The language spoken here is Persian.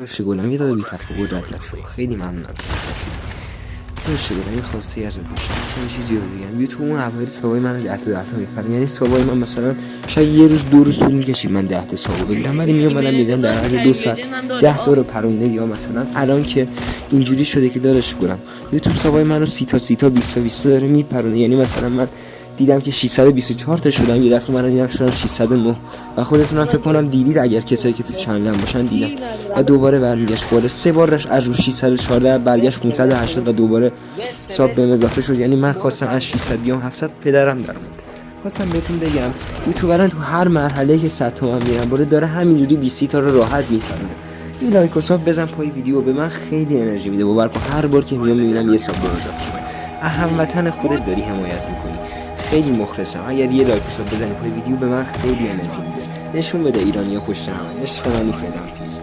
باشه گلم یه داده بی تفاوت رد نشو. خیلی ممنونم. باشه گلم یه خواسته ازت داشتم مثلا یه چیزی رو بگم. یوتیوب اون اوایل سابای من 10 تا میپره، یعنی سابای من مثلا شاید یه روز دو روز طول میکشید من 10 تا سابو بگیرم، ولی میومدم میدم در عرض 2 ساعت 10 تا رو پرونده. یا مثلا الان که اینجوری شده که دارش گلم یوتیوب سابای منو 30 تا 20 تا داره میپرونه. یعنی مثلا من دیدم که 624 تا شدم، یه دفعه من دیدم شدم 609 و خودتونم فکر کنم دیدید اگر کسایی که تو چنلم باشن دیدن و دوباره برمیگشت بالا. 3 بارش از رو 614 برگشت 580 و دوباره حساب بهم اضافه شد. یعنی من خواستم از 600 بیام 700 پدرم در اومد. خواستم بهتون بگم یوتیوبران تو هر مرحله که 100 تومن میرن بالا داره همینجوری 20 تا رو راحت میفرونه. یه لایک و ساب بزن پای ویدیو، به من خیلی انرژی میده. باور کن هر بار که میام میبینم یه ساب اضافه شده. هموطن خودت داری حمایت میکنی. خیلی مخلصم. اگر یه لایک و ساب بزنی پای ویدیو به من خیلی انرژی میده. نشون بده ایرانی‌ها پشت همن. عشق منی فعلا. پیس.